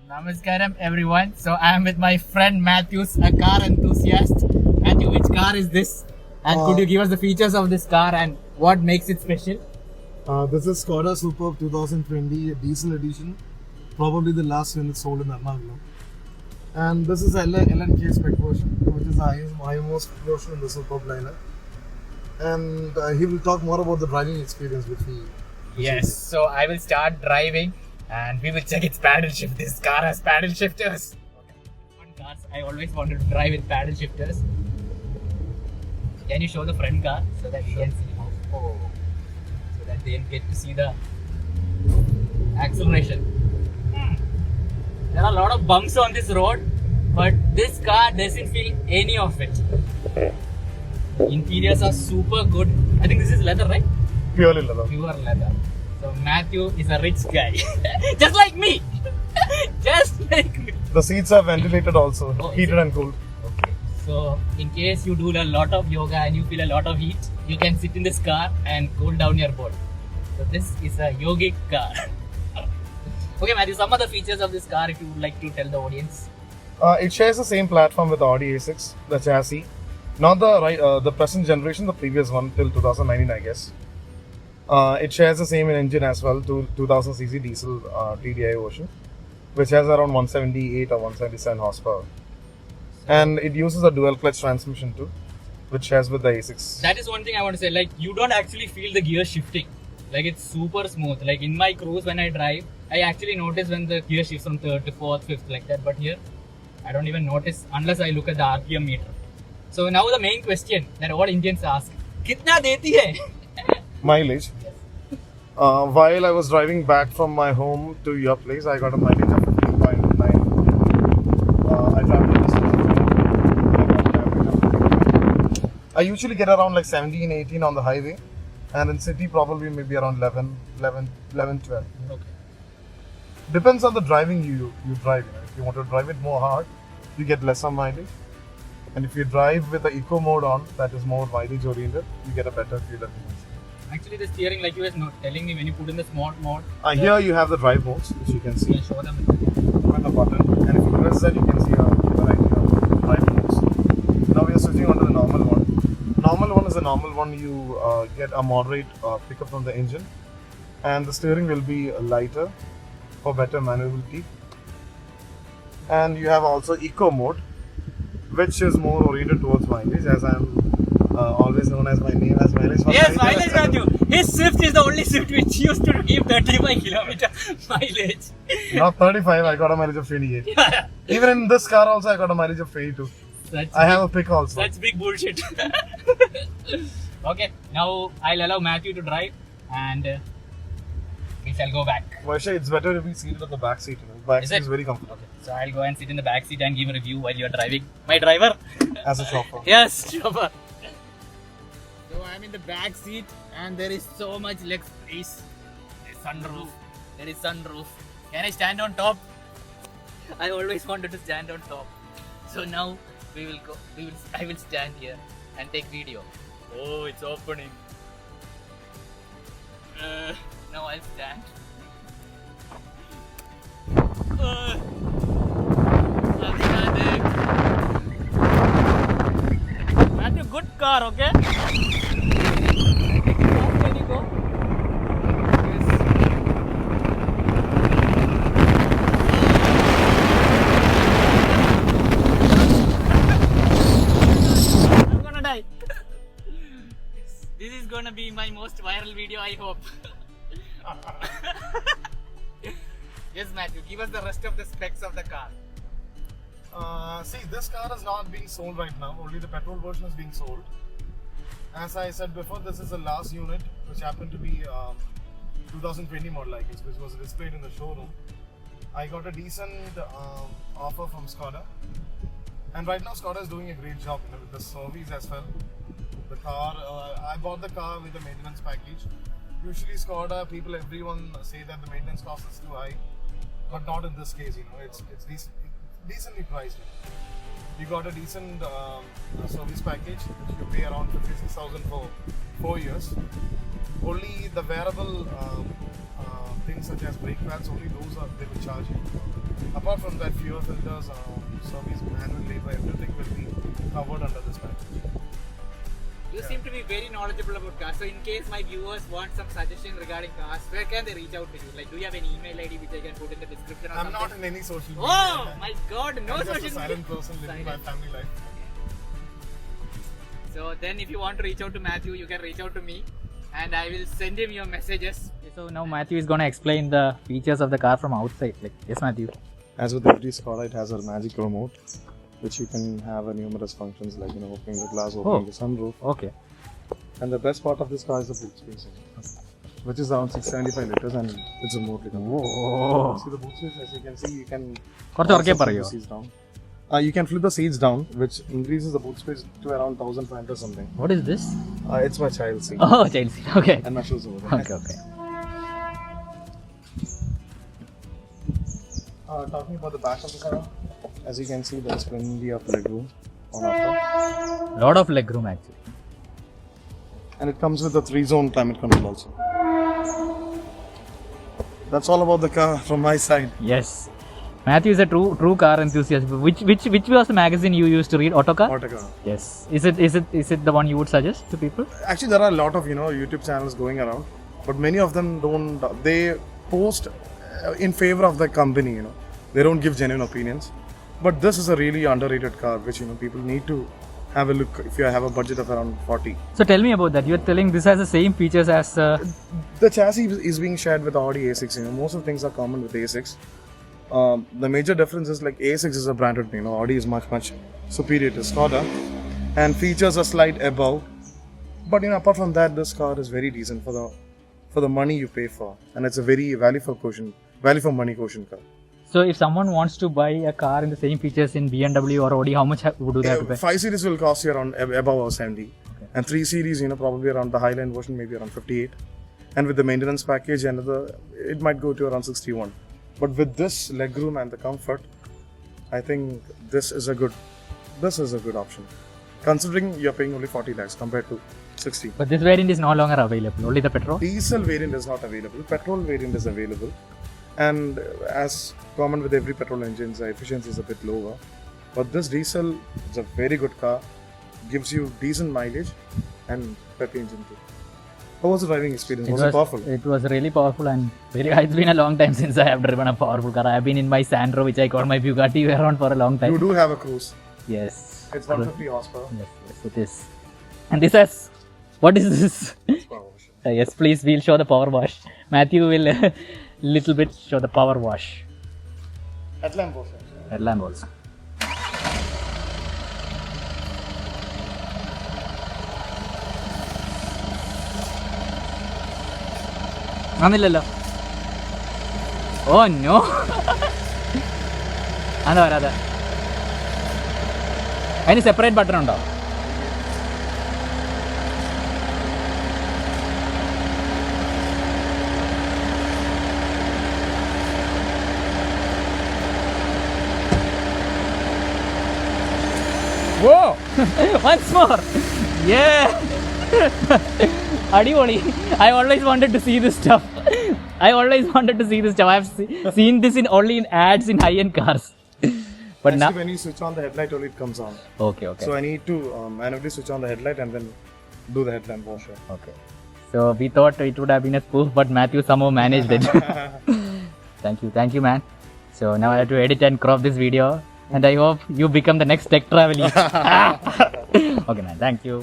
Namaskaram everyone. So I am with my friend Matthews, a car enthusiast. Matthew, which car is this? And could you give us the features of this car and what makes it special? This is Skoda Superb 2020 diesel edition, probably the last unit sold in Ernakulam. And this is LNK spec version, which is the highest version in the Superb lineup. And he will talk more about the driving experience which we. Yes. So I will start driving and we will check its paddle shift. This car has paddle shifters. On cars, I always wanted to drive with paddle shifters. Can you show the front car so that we can see how? Oh, so that they get to see the acceleration. There are a lot of bumps on this road, but this car doesn't feel any of it. Interiors are super good. I think this is leather, right? Purely leather. Pure leather. So Matthew is a rich guy, just like me. Just like me. The seats are ventilated also, heated and cooled. Okay. So in case you do a lot of yoga and you feel a lot of heat, you can sit in this car and cool down your body. So this is a yogic car. Okay, Matthew, some of the features of this car, if you would like to tell the audience. It shares the same platform with the Audi A6, the chassis. Not the present generation, the previous one till 2019, I guess. It shares the same engine as well, to 2000cc diesel TDI version, which has around 178 or 177 horsepower. And it uses a dual clutch transmission too, which shares with the A6. That is one thing I want to say. Like, you don't actually feel the gear shifting. Like, it's super smooth. Like in my cruise when I drive, I actually notice when the gear shifts from third to fourth, fifth, like that. But here, I don't even notice unless I look at the RPM meter. So now the main question that all Indians ask: कितना देती है? Mileage. While I was driving back from my home to your place, I got a mileage of 15.9. I traveled this. I usually get around like 17, 18 on the highway, and in city probably maybe around 11, 12. Okay. Depends on the driving you drive. You know. If you want to drive it more hard, you get lesser mileage. And if you drive with the eco mode on, that is more mileage oriented, you get a better fuel efficiency. Actually, the steering, like you were telling me, when you put in the smart mode. Here you have the drive modes, which you can see. Can show them. With the button, and if you press that, you can see a variety of drive modes. Now we are switching on to the normal one. Normal one is a normal one. You get a moderate pickup from the engine, and the steering will be lighter for better maneuverability. And you have also eco mode, which is more oriented towards mileage, as I am always known as my name as mileage. Yes, mileage, Matthew. His Swift is the only Swift which used to give 35 kilometer mileage. Not 35, I got a mileage of 28. Even in this car also, I got a mileage of 22. I have a pick also. That's big bullshit. Okay, now I'll allow Matthew to drive and we shall go back. Varsha, it's better if we seated at the back seat. You know. Back seat is very comfortable. Okay, so I'll go and sit in the back seat and give a review while you're driving. My driver. As a chauffeur. Yes, chauffeur. So I'm in the back seat and there is so much leg space. There's sunroof. There is sunroof. Can I stand on top? I always wanted to stand on top. So now we will go. I will stand here and take video. Oh, it's opening. Now I'll stand. I'm standing. Matthew, good car, okay? Can you go? Yes. I'm gonna die. This is gonna be my most viral video, I hope. Yes, Matthew, give us the rest of the specs of the car. See, this car is not being sold right now. Only the petrol version is being sold. As I said before, this is the last unit, which happened to be 2020 model, I guess, which was displayed in the showroom. I got a decent offer from Skoda, and right now Skoda is doing a great job, you know, with the service as well. The car, I bought the car with a maintenance package. Usually Skoda, everyone say that the maintenance cost is too high, but not in this case. You know, it's decently priced. You got a decent service package, which you pay around 56,000 for 4 years. Only the wearable things such as brake pads, only those they will charge you. Apart from that, fuel filters, service, manual labor, everything will be covered under this package. You seem to be very knowledgeable about cars. So, in case my viewers want some suggestion regarding cars, where can they reach out to you? Like, do you have an email ID which I can put in the description or I'm something? not in any social media. Oh my God, no I'm social just a silent person living my family life. So then if you want to reach out to Matthew, you can reach out to me and I will send him your messages. So now Matthew is going to explain the features of the car from outside. Like, yes, Matthew. As with every Skoda, it has a magic remote, which you can have a numerous functions like opening the glass, opening the sunroof. Okay. And the best part of this car is the boot space, which is around 675 liters and it's remotely controlled. Oh. See the boot space, as you can see, you can കുറച്ച് ഉറക്കെ flip പറയോ? the seats down. You can flip the seats down, which increases the boot space to around 1,500 something. What is this? It's my child seat Oh, child seat. Okay. and my shoes over there. Okay. Talking about the back of the car, as you can see, there's plenty of legroom on our top. Lot of leg room actually. And it comes with a 3-zone climate control also. That's all about the car from my side. Yes. Matthew is a true car enthusiast. Which was the magazine you used to read? Autocar? Autocar. Yes. Is it the one you would suggest to people? Actually, there are a lot of YouTube channels going around, but many of them don't. They post in favor of the company. They don't give genuine opinions. But this is a really underrated car, which people need to have a look if you have a budget of around 40. So tell me about that. You are telling this has the same features as. The chassis is being shared with Audi A6. Most of the things are common with A6. The major difference is like A6 is a branded, Audi is much superior to Skoda and features a slight above. But apart from that, this car is very decent for the money you pay for, and it's a very value for money quotient car. So if someone wants to buy a car in the same features in BMW or Audi, how much would they have to pay? 5 Series will cost you around above 70, and 3 Series, probably around the Highline version, maybe around 58, and with the maintenance package, it might go to around 61. But with this legroom and the comfort, I think this is a good option. Considering you're paying only 40 lakhs compared to 60. But this variant is no longer available. Only the petrol. Diesel variant is not available. Petrol variant is available. And as common with every petrol engine, the efficiency is a bit lower. But this diesel is a very good car. Gives you decent mileage and peppy engine too. How was the driving experience? Was it powerful? It was really powerful and it's been a long time since I have driven a powerful car. I have been in my Sandro, which I call my Bugatti, around for a long time. You do have a cruise. Yes. It's 150 horsepower. Yes, it is. And this has... What is this? Yes, please, we'll show the power wash. Matthew will little bit show the power wash. Headlamp also. Headlamp also. വന്നില്ലല്ലോ oh no അതാ വരാതെ അതിന് separate button ഉണ്ടോ Whoa! Once more! Yeah! Adivoli. I always wanted to see this stuff. I have seen this only in ads in high-end cars. But actually, now, when you switch on the headlight, only it comes on. Okay. So I need to manually switch on the headlight and then do the headlamp washer. Okay. So we thought it would have been a spoof, but Matthew somehow managed it. Thank you, man. So now I have to edit and crop this video, and I hope you become the next tech traveler. Okay, man. Thank you.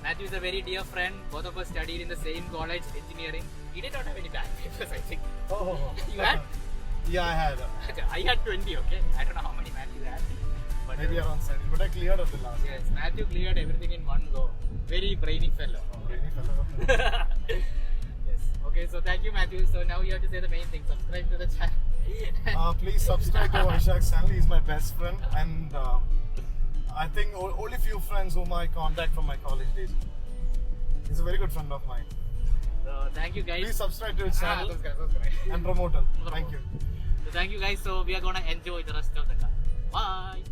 Matthew is a very dear friend. Both of us studied in the same college, engineering. He did not have any bad papers, I think. Oh. You had? Yeah, I had. I had 20, okay? I don't know how many Matthew had. But Maybe around 70, but I cleared at the last. Yes, Matthew cleared everything in one go. Very brainy fellow. Brainy fellow. Yes. Okay, so thank you, Matthew. So now you have to say the main thing. Subscribe to the channel. Please subscribe to Vaishak Stanley. He's my best friend, and I think only few friends whom I contact from my college days. He's a very good friend of mine. So thank you, guys. Please subscribe to his channel Subscribe. and promote him. Thank you. So thank you, guys. So we are gonna enjoy the rest of the car. Bye.